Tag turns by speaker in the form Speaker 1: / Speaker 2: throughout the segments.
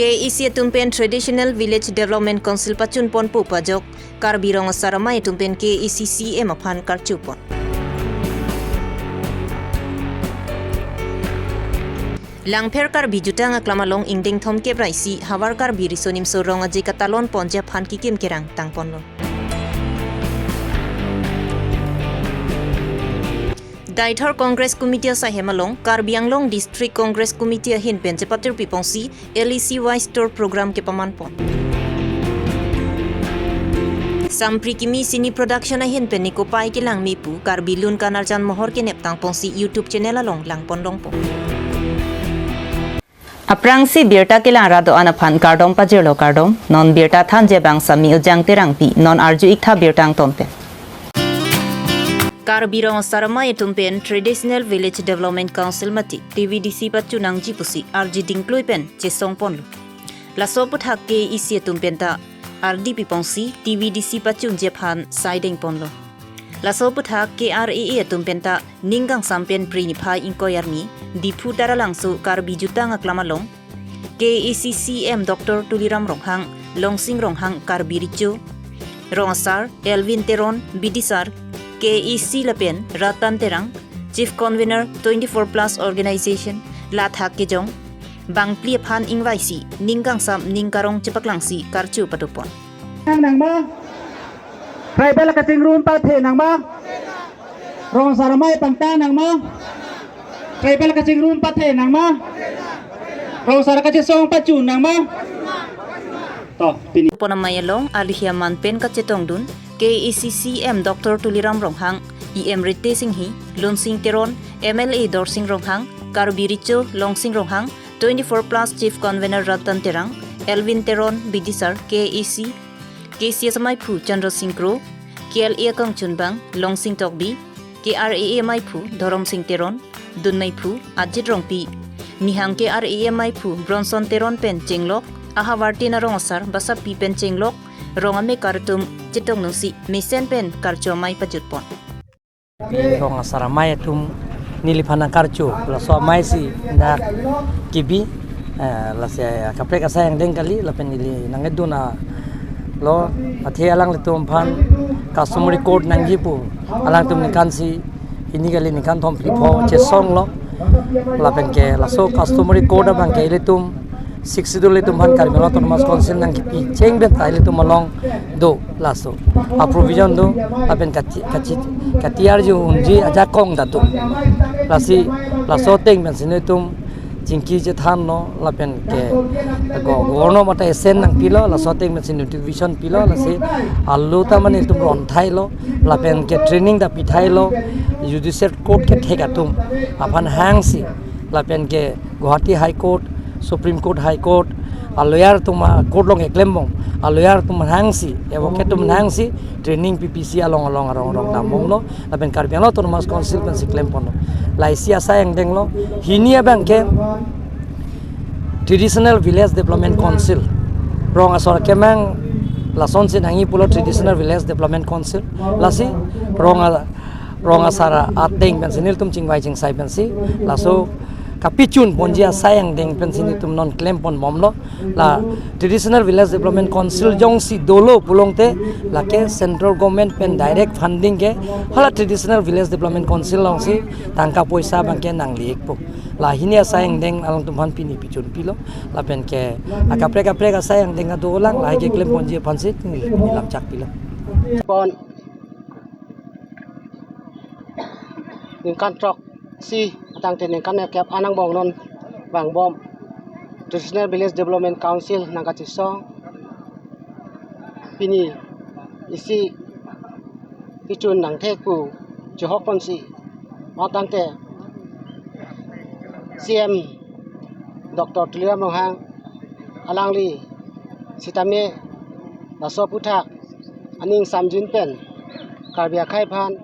Speaker 1: KEC tumpen Traditional Village Development Council pachun pon pu pajok Karbi rong saramai tumpen KECCM aphan karchupon. Langper Karbi jutang aklamalong ingding thom ke praisi hawar Karbi risonim sorong aji katalon ponja phan kikim kerang tang ponlo. Daithor Congress Committee sa Hemalong, Karbi Anglong District Congress Committee hin pen cepatir pipongsi LEC Wise Store Program ke pamanpon. Sampri kimi sini production hin pen niko pai ke lang mipu Karbi lun kanarjan mohor ke neptang pongsi YouTube channel along lang pon long po. Aprangsi birta ke lang rado anaphan kardom pajelo kardom non birta than je bang sami ujang terang pi non arju ikha birtang tompe. Karbi rong saramai tumpen Traditional Village Development Council mati TVDC pachunang jipusi RG dingkloi pen chesong ponlu. Laso puthak ke isi tumpen ta RDP pongsi TVDC pachun jephan siding ponlo. Laso puthak ke RAA tumpen ta ninggang sampen priniphai inkoyarmi dipu daralangsu Karbi jutang aklamalong KECCM Dr. Tuliram Ronghang Longsing Ronghang Karbi richo Rongsar Elvin Teron Bidisar KEC Lapen Ratan Terang Chief Convener 24 Plus Organization Lathak Kejong Bangpli Phan Ingwaisi Ninggang Sam Ningkarong Cepaklangsi Karchu Patupon
Speaker 2: Nang ma Tribal Kaching Room Pathe nang ma Rong Saramai Pangta nang ma Tribal Kaching Room Pathe nang ma Rong Sarakaching Song Pachu nang ma To pini
Speaker 1: Ponamayalong Alihiaman Pen Kachetong Dun KECCM Dr. Tuliram Ronghang EM Rite Singhi Lunsing Teron MLA Dorsing Ronghang Karbi Richo Longsing Ronghang 24 Plus Chief Convener Ratan Terang Elvin Teron Bidisar KEC KCSMI Phu Chandra Singh Kro KLA Kang Chunbang Longsing Tokbi KRAMI Phu Dorom Singh Teron Dunmai Phu Ajit Rongpi Nihang KRAMI Phu Bronson Teron Pen Chenglok Ahawarti na Rongsar Basa Pi Pen Chenglok Rongame kartum citong nusi mesen pen karcho mai pajutpon.
Speaker 3: Ronga saramai tum nilipana karcho la so mai si na kibi la se kapre ka sayang deng kali la pen nili nangeduna lo athe alang letum phan customary code nanggi pu alang tum nikan si ini kali nikan thom pho che song lo la pen ke la so customary code bang ke letum 60 dole tumhan Karbi Autonomous Council nang kipi cheng ben taile tum along do laso a provision do aben katiar ju unji aja kong datu lasi laso teng ben sine tum jingki je than no lapen ke go gorno mata esen nang pilo laso teng ben sine division pilo lasi allu ta mane tum ron thai lo lapen ke training da pithai lo judicial court ke thekatum apan hang si lapen ke Guwahati High Court Supreme Court High Court aloyar tuma court long eklembong aloyar tum hangsi evoke tum hangsi training PPC along arong damong lo aben Karbi Autonomous Council pen siklem pono laisia sayang denglo hinia bangke Traditional Village Development Council rong asor kemang lason sin hangi pulo Traditional Village Development Council lasi rong asara ateng pen sinil tum chingwai chingsai pen si laso kapichun ponjia sayang deng pensini tum non claim pon momlo la Traditional Village Development Council jong si dolo pulongte la ke central government pen direct funding ke hala Traditional Village Development Council long si tangka poisa bangke nang liek po la hinia sayang deng along tum han pini pichun pilo la pen ke akapre ka sayang deng adolang la ke claim ponjia pansit ni lam chak pilo
Speaker 2: Pon Ningkan trok si atang tenen kan kep anang bong non bang bom Traditional Village Development Council nang kacisong pini isi pichun nang theku johok pon si atang te CM Dr. Tuliram Ronghang alangli sitame laso puthak aning samjin pen Karbi khai phan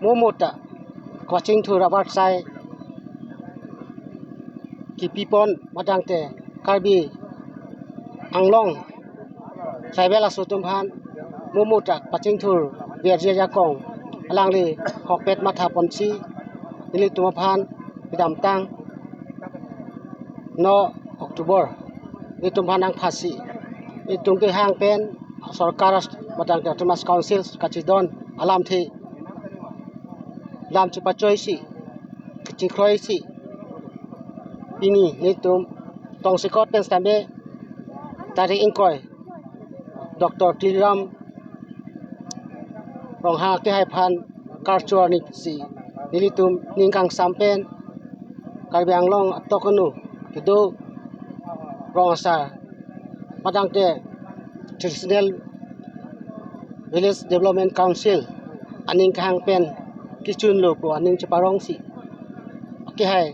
Speaker 2: momota Coaching to Rabat Sai Kipipon Madangte Karbi Anglong Tribal Asutumphan Mumutak Paching to Viaja Jakong Alangli Hokpet Matha Ponsi Nili Tumaphan Bidam Tang no Oktober
Speaker 4: nitum hanang phasi nitum ke hang pen sarkar madang termas council kachidon alam the lam chupa choi si kichinkroi si ini nitum tong sikot pen stambe tari ingkoi Dr. Tiram rong ha ke hai phan karchuar ni si nilitum ningkang sampen karbiang long tokonu kido rong asa madang te traditional village development council aning kahang pen kichun lo ko aning chaparong si ke hai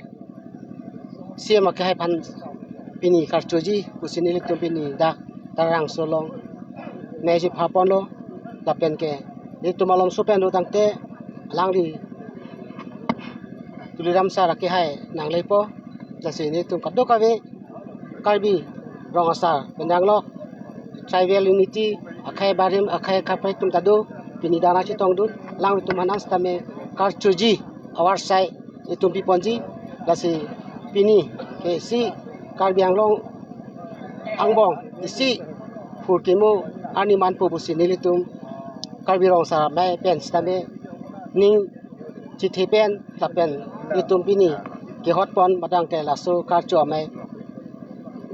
Speaker 4: siam ke hai phan pini karchuji kusinili tum pini dak tarang solong nei si phapon lo lapen ke ni tumalom supen do tangte langli tuliram sara ke hai nang lepo jasi ni tum kaddo kawe karbi rong asa benang lo tribal unity akai barim akai kapai tum tado pini dana chi tong dun lang tum hanas tame karchuji awar sai itum piponji jasi pini ke si karbiang long angbong isi furkimo ani man po busi nilitum karbirong sa mai pen stame ning chithi pen tapen itum pini ke hotpon madang te laso karcho mai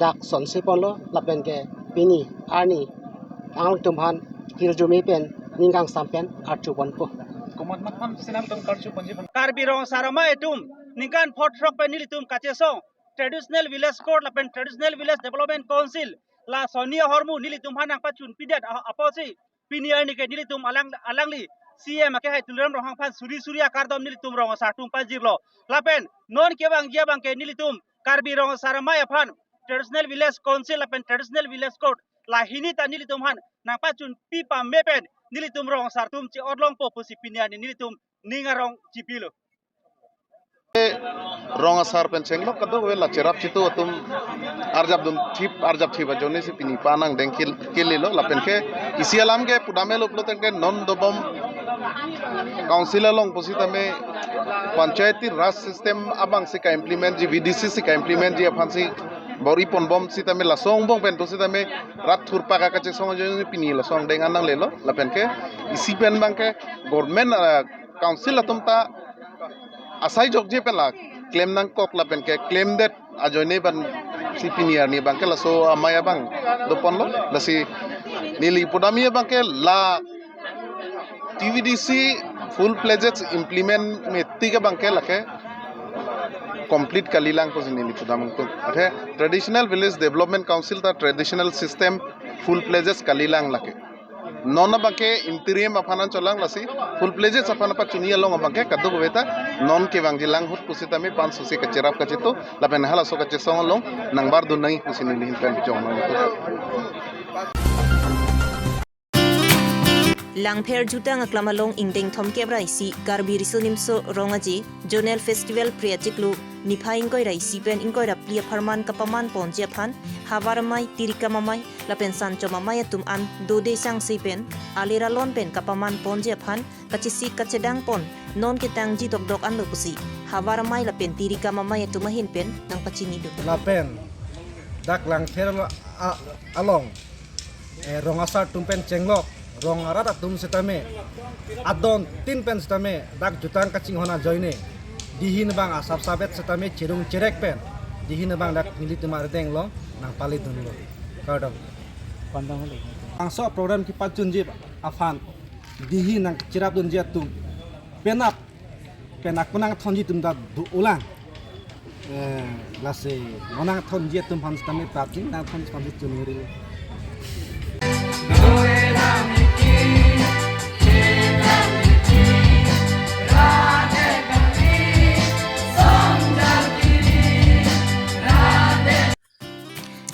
Speaker 4: dak son sipon lo lapen ke pini ani ang tumhan hiljumi pen ninggang sampen karcho bon po
Speaker 2: Kumat matam sinam tum karchu panji
Speaker 5: Karbirong sarama etum ningkan pot rok penilitum kachesong traditional village court lapen traditional village development council la sonia hormu nilitum hanang pachun pidat aposi pinier ni ke nilitum alangli CM ke hai tulram rohang phan surya kardom nilitum rong sartum pajirlo lapen non ke bang jia bang ke nilitum Karbirong sarama phan traditional village council lapen traditional village court la hinita nilitum han nang pachun pipa mepen nilitum rong sartum chi odlong po pusi pinier ni nilitum ningarong chipilo
Speaker 6: rong asar penceng lo kado wela cerap citu atum arjab thiba jone se pini panang dengkil kililo lapen ke isi alam ke pudame lo ploten ke non dobom council long positame panchayati raj system abang se ka implement ji VDC se ka implement ji afansi bori ponbom sitame la song bong pen to sitame rat thurpa ka kache song jone pini lo song deng anang lelo lapen ke isi pen bang ke government council atum ta asai jok je pela claim nang kok la pen ke claim that ajone ban si pinier ni bang ke la so amaya bang do pon lo la si nili pudami bang ke la TVDC full pledges implement metti ke bang ke la ke complete kalilang ko nili pudam ko athe traditional village development council ta traditional system full pledges kalilang la ke non bangke interim apanan cholang lasi full pledges apana pa chunia long bangke kadu beta non ke bang jilang hut pusita me pan susi ka cerap ka chitu lapen hala so ka chesong long nang bar du nai kusini lihin pen jong
Speaker 1: Langpher jutang aklamalong ingdeng thom kebrai si karbi risunimso rongaji Jonel Festival priatiklu niphai ingkoi rai si pen ingkoi raplia pharman kapaman ponje phan hawaramai tirikamamai lapen sanchomamai tum an dode sang si pen alira lon pen kapaman ponje phan kachisi kachedang pon non kitang ji dok an lopusi hawaramai lapen tirikamamai tumahin pen nang pachini do
Speaker 7: lapen dak langpher along rongasar tumpen cenglok rong arata tum setame adon tin pen setame dak jutang kaching hona joine dihin bang asap sabet setame cirung cirek pen dihin bang dak milit mar deng lo nang palit dun lo kadang pandang lo angso program ki pachun jib afan dihin nang cirap dun jet tum penak punang thonji tum da ulang lase monang thonji tum pan setame patin nang thon pan chuniri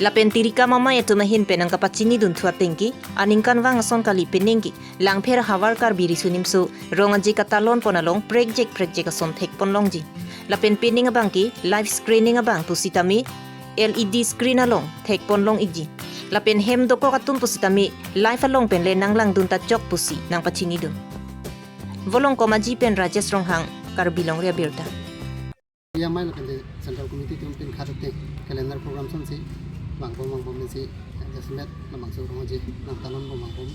Speaker 1: Lapen tirika mama itu mahin penang kapachini dun thua tengki aningkan wang son kali penengki langpher hawar kar biri sunimsu rongaji katalon ponalong project ason thek ponlongji lapen pening abangki live screening abang pusitami LED screen along thek ponlong igi lapen hem doko katun pusitami live along pen le nanglang dun ta chok pusi nang pachini dun volong komaji pen Rajesh Ronghang kar bilong ria birta
Speaker 4: ya mai la pen central committee tum pin khatate calendar program son si
Speaker 8: bang pom ni si jasmet na bang so rong ji nang talon bang pom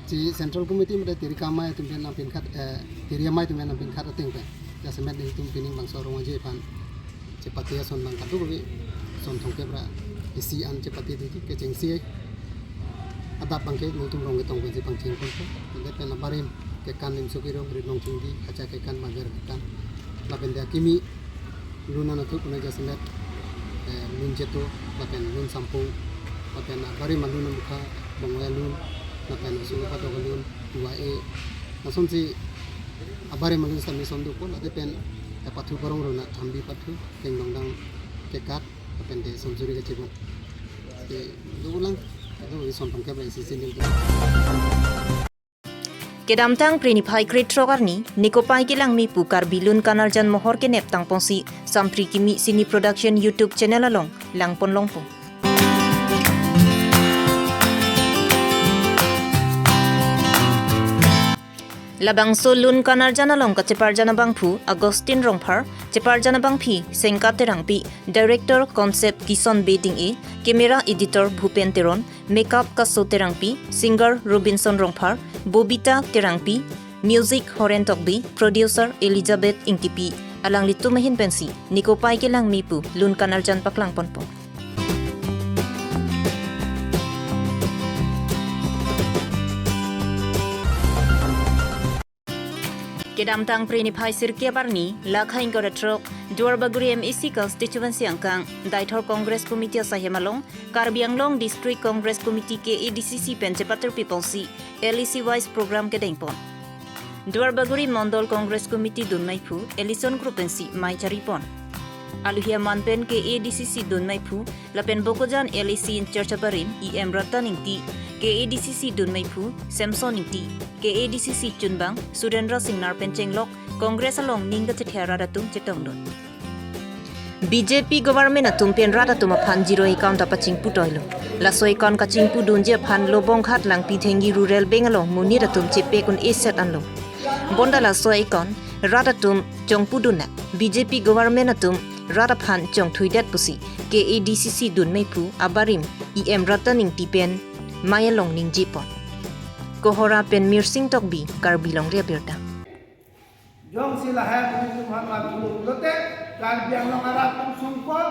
Speaker 8: si central committee mede tiri kamai tumpen na pin khat tiri mai tumpen na pin khat ating pe jasmet ni tum pining bang so rong ji pan cepati son bang katu bi son thong ke bra isi an cepati di ke cheng si adap bang ke mutum rong ke tong ke pang cheng kon ko de pe na barim ke kan lim sukiro bri nong chungdi acha ke kan magar kan la pen dia kimi luna na tu kuna jasmet lun jeto lapen lun sampung lapen bari malun mukha bangwa lun lapen su pato lun 2A nason si abare malun sami sondu ko lapen pathu barong rona thambi pathu keng dongdang ke kat lapen de somjuri ke chebo ke dulang do son pangke bai si sin
Speaker 1: Kedamtang prinipai kritrogarni nikopai kilang mi pukar bilun kanal jan mohor ke neptang pongsi sampri kimi sini production YouTube channel along langpon longpo. Labang solun kanal jan along ka cepar jana bangphu Agustin Rongphar cepar jana bangphi sengka terangpi director concept Kison Beding e camera editor Bhupen Teron makeup ka so terangpi singer Robinson Rongphar Bobita Terangpi, music Horen Tokbi, producer Elizabeth Ingkipi, alang litu mahin pensi, nikopai ke lang mipu, lun kanal jan paklang ponpong. Kedamtang prinipai sirkia barni, lakha ingkoratrok, Duarbaguri MEC constituency angkang, Daithor Congress Committee sahemalong, Karbi Anglong District Congress Committee ke ADCC Pencepater People's LEC Wise Program ke dengpon. Duarbaguri Mondol Congress Committee Dunmaipu, Ellison Grupensi Mai Charipon. Aluhia Manpen ke ADCC Dunmaipu, Lapen Bokojan LEC in Churchabarin, EM Rataningti, ke ADCC Dunmaipu, Samson Ingti, ke ADCC Chunbang, Surendra Singh Narpen Chenglok, Congress along Ninga Chethera Ratung Chetongdon. BJP government atumpen rata tuma phan zero account apaching putoilo. Laso account kaching pu dunje phan lobong khat lang pithengi rural bengalong muni ratum chepe kun asset anlo. Bonda laso account rata tum chong puduna. BJP government atum rata phan chong thuidat pusi. Ke ADCC Dunmaipu abarim EM Rataning tipen mayalong ning jipon. Kohora pen mirsing tokbi karbilong reabirta.
Speaker 9: Jong sila hai punya Muhammad Bulu Lote kan biang long arab tum sungko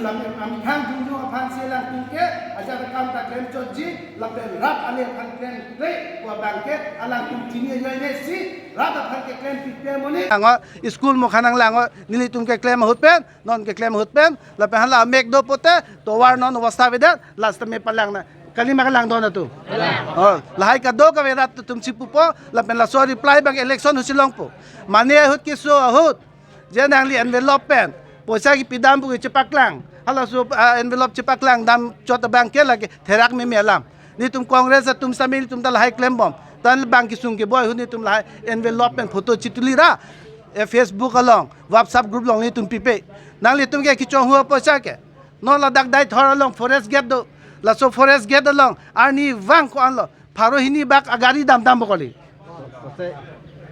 Speaker 9: lapen amkan tunjuk apan sila tungke ajar rekam tak klem coji lapen rat ale pan klem re wa bangke alang tum tini yo si rat apan ke klem pipe moni
Speaker 7: Ango school mo khanang lango nili tum ke claim hutpen non ke claim hutpen lapen hala make do pote to war non wasta vedat last me palang na kalima ka lang doon na to. Oh, lahay ka do ka verat tum sipu po lapen la so reply bang election husilong po. Mane hut ki so hut. Jen ang li envelope pen. Poisa ki pidam bu cepak lang. Hala so envelope cepak lang dam chota bang ke lagi therak me melam. Ni tum congress tum samil tum lahay claim bom. Tan bang ki sung ke boy hu ni tum lahay envelope pen photo chituli ra. Facebook along WhatsApp group long ni tum pipe. Nang li tum ke ki chong hu poisa ke. No la dak dai thor along forest gate do. Laso forest gate along arni wang ko anlo pharo hini bak agari dam bokoli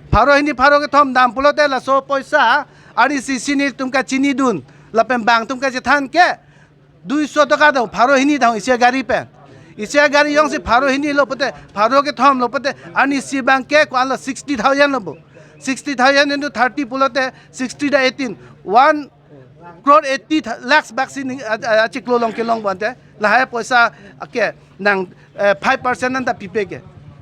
Speaker 7: pharo hini pharo ke thom dam pulote laso poisa arni sini tumka chini dun lapen bang tumka je than ke 200 taka do pharo hini dau isia gari pe isia gari yong se pharo hini lopote pharo ke thom lopote arni si bang ke ko anlo 60000 lobo 60000 into 30 pulote 60 da 18 1 crore 80 lakhs vaccine achiklo long ke long bante lahai poisa ke nang 5% nanda pipe ke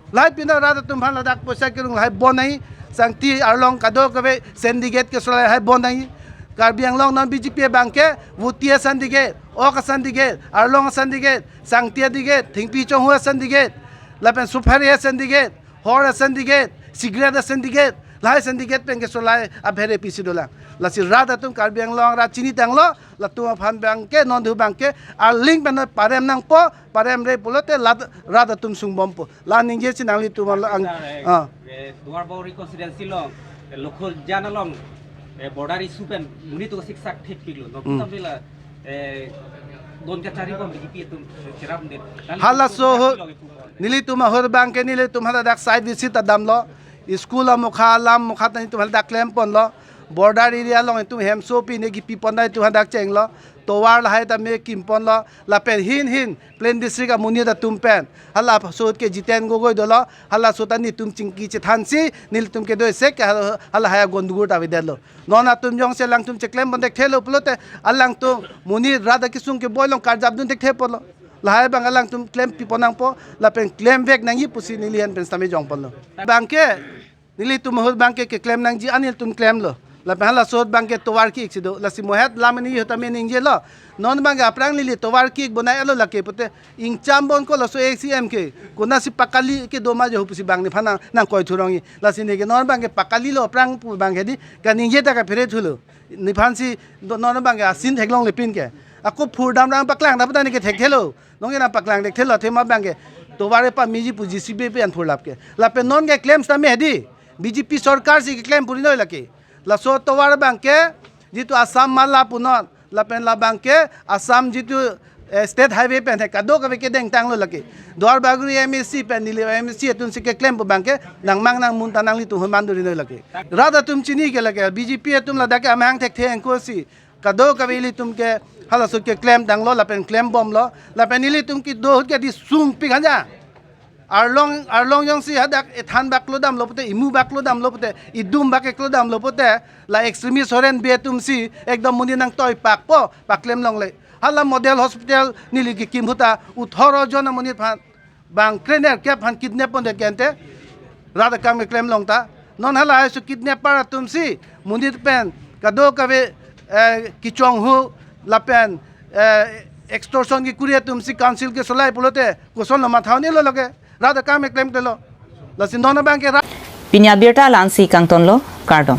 Speaker 7: lai pina rada tum bhan ladak poisa ke long lahai bonai sangti arlong kado ke syndicate ke solai hai bonai Karbi Anglong non BJP banke vutia syndicate ok syndicate arlong syndicate sangtia syndicate thingpi chong hua syndicate lapen sufaria syndicate hor syndicate cigarette syndicate lahai syndicate pen ke solai abhere pisi dolang lasi rada tum Karbi Anglong ra chini tanglo latua phan banke non du banke ar link pen parem nang po parem re pulote rada tum sung bompo la ningje sinang li tum ang
Speaker 10: Duarbaguri constituency long lokhol janalong border issue pen muni to siksak thik piglo no tamila don ka chari bom BJP tum chiram de
Speaker 7: hala so nili tum hor banke nili tum hala dak side visit damlo school mukha lam mukha tani tum hala dak claim pon lo
Speaker 9: border area long tum hem so pi ne gi pi pon dai tu han dak cheng lo towar la hai ta me kim pon lo la pen hin plain district amuni da tum pen hala so ke jiten go goi do lo hala so ta ni tum chingki che than si nil tum ke do se ke hala ha gondugur ta videl lo nona tum jong se lang tum che claim bon dek thelo plote alang tu muni rada kisung ke boilong kar jab dun dek the polo lahai bang alang tum claim pi ponang po la pen claim vek nang yi pusi nilian pen stame jong polo bangke nili tum hol bangke ke claim nang ji anil tum claim lo la pen hala sot bangke towar ki sido la si mohet lamani hota men ingje lo non bangke aprang lili towar ki bonai alo la ke pote ing chambon ko la so acm ke kuna si pakali ke doma jo pusi bang ni phana nang koi thurongi la si ne ke non bangke pakali lo aprang pu bangke di kan ingje ta ka phere thulo ni phan si non bangke asin theklong le pin ke aku phur dam rang paklang da pata ni ke thek thelo nong na paklang dek thelo thema bangke toware pa miji pu gcb pe an phur lap ke la pe non ke claims ta me di bjp sarkar si ke claim puri noi la ke la so towar bangke jitu asam mala punon la pen la bangke asam jitu state highway pen ka do ka ke deng tang lo lake dwar baguri msc pen ni le msc tun se ke claim bu bangke nang mang nang mun tanang li tu man do ni lake rada tum chini ke lake bjp tum la da ka mang thek theng ko si ka do ka li tum ke hala so ke claim dang lo la pen claim bom lo la pen ni li tum ki do ke di sung pi ganja arlong yang si hadak ethan baklo dam lopote imu baklo dam lopote idum baklo dam lopote la extremist horen be tum si ekdom muni nang toy pak po paklem long le hala model hospital nili ki kimhuta 18 jon muni phan bang trainer ke phan kidnap on de kente rada kam claim long ta non hala su kidnap para tum si muni pen kado kawe ki chong hu la pen extortion ki kuria tum si council ke solai pulote koson ma thawni lo lage rada kam claim telo la sin dona bank ke
Speaker 1: Pinya Birta Lansi Kangton lo Kardom